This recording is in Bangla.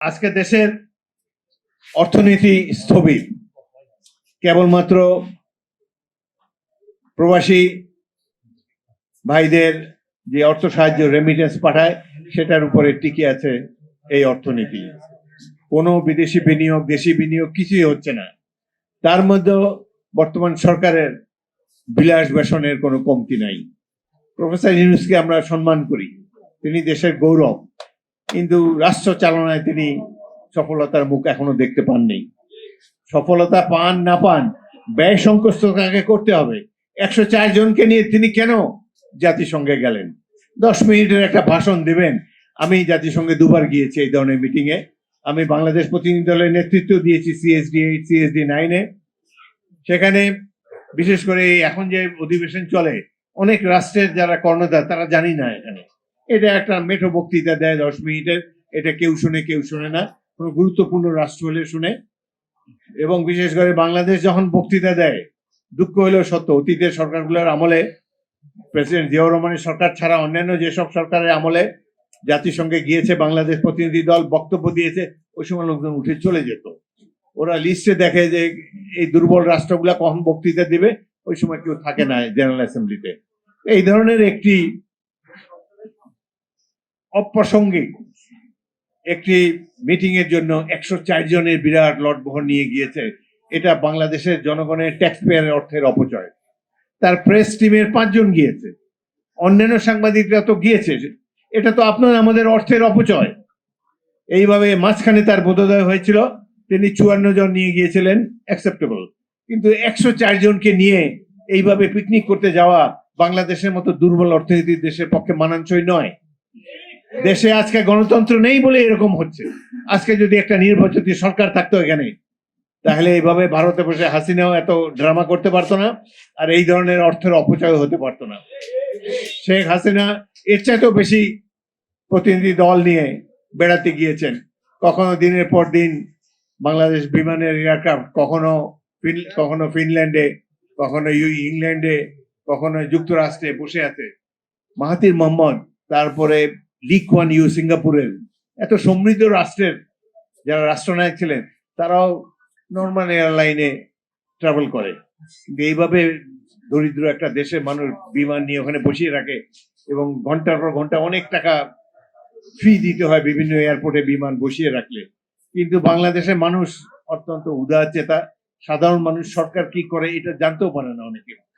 আজকে দেশের অর্থনীতি স্থবির, কেবলমাত্র প্রবাসী ভাইদের যে অর্থ সাহায্য রেমিটেন্স পাঠায় সেটার উপরে টিকে আছে এই অর্থনীতি। কোনো বিদেশি বিনিয়োগ, দেশি বিনিয়োগ কিছুই হচ্ছে না। তার মধ্যেও বর্তমান সরকারের বিলাস বেসনের কোনো কমতি নাই। প্রফেসর ইউনূসকে আমরা সম্মান করি, তিনি দেশের গৌরব, কিন্তু রাষ্ট্র চালনায় তিনি সফলতার মুখ এখনো দেখতে পাননি। সফলতা পান না পান, ব্যয় সংকোচটাকে করতে হবে। 104 জনকে নিয়ে তিনি কেন জাতিসংঘে গেলেন? 10 মিনিটের একটা ভাষণ দিবেন। আমি জাতিসংঘে দুবার গিয়েছি এই ধরনের মিটিং এ। আমি বাংলাদেশ প্রতিনিধি দলের নেতৃত্ব দিয়েছি CSD 8, CSD 9 সেখানে বিশেষ করে এখন যে অধিবেশন চলে, অনেক রাষ্ট্রের যারা কর্ণধার তারা জানি না এখানে। এটা একটা মেঠো বক্তৃতা দেয় 10 মিনিটের, এটা কেউ শুনে কেউ শুনে না। কোনো গুরুত্বপূর্ণ রাষ্ট্র হলে শুনে। এবং বিশেষ করে বাংলাদেশ যখন বক্তৃতা দেয়, দুঃখ হলেও সত্য, অতীতের সরকারগুলোর আমলে, প্রেসিডেন্ট জিয়াউর রহমানের সরকার ছাড়া অন্যান্য যেসব সরকারের আমলে জাতিসংঘে গিয়েছে বাংলাদেশ প্রতিনিধি দল, বক্তব্য দিয়েছে, ওই সময় লোকজন উঠে চলে যেত। ওরা লিস্টে দেখে যে এই দুর্বল রাষ্ট্রগুলা কখন বক্তৃতা দিবে, ওই সময় কেউ থাকে না জেনারেল অ্যাসেম্বলিতে। এই ধরনের একটি অপ্রাসঙ্গিক একটি মিটিং এর জন্য 104 জনের বিরাট লটবহর নিয়ে গিয়েছে। এটা বাংলাদেশের জনগণের ট্যাক্স পেয়ারের অর্থের অপচয়। তার প্রেস টিমের 5 জন গিয়েছে, অন্যান্য সাংবাদিকরা তো গিয়েছে। এটা তো আপনার আমাদের অর্থের অপচয়। এইভাবে মাঝখানে তার বোধোদয় হয়েছিল, তিনি 54 জন নিয়ে গিয়েছিলেন, অ্যাকসেপ্টেবল। কিন্তু 104 জনকে নিয়ে এইভাবে পিকনিক করতে যাওয়া বাংলাদেশের মতো দুর্বল অর্থনীতির দেশের পক্ষে মানানসই নয়। দেশে আজকে গণতন্ত্র নেই বলে এরকম হচ্ছে। আজকে যদি একটা নির্বাচিত সরকার থাকতো এখানে, তাহলে এইভাবে ভারতে বসে হাসিনাও এত ড্রামা করতে পারতো না, আর এই ধরনের অর্থের অপচয় হতে পারতো না। শেখ হাসিনা এর চাইতেও বেশি প্রতিনিধি দল নিয়ে বেড়াতে গিয়েছেন। কখনো দিনের পর দিন বাংলাদেশ বিমানের এয়ারক্রাফট, কখনো ফিনল্যান্ডে, কখনো ইংল্যান্ডে, কখনো যুক্তরাষ্ট্রে বসে আছে। মাহাথির মোহাম্মদ, তারপরে লি কুয়ান ইউ সিঙ্গাপুরের, এত সমৃদ্ধ রাষ্ট্রের যারা রাষ্ট্রনায়ক ছিলেন, তারাও নর্মাল এয়ারলাইনে ট্রাভেল করে। কিন্তু এইভাবে দরিদ্র একটা দেশের মানুষ বিমান নিয়ে ওখানে বসিয়ে রাখে এবং ঘন্টার পর ঘন্টা অনেক টাকা ফি দিতে হয় বিভিন্ন এয়ারপোর্টে বিমান বসিয়ে রাখলে। কিন্তু বাংলাদেশের মানুষ অত্যন্ত উদার চেতা, সাধারণ মানুষ সরকার কি করে এটা জানতেও পারে না অনেকে।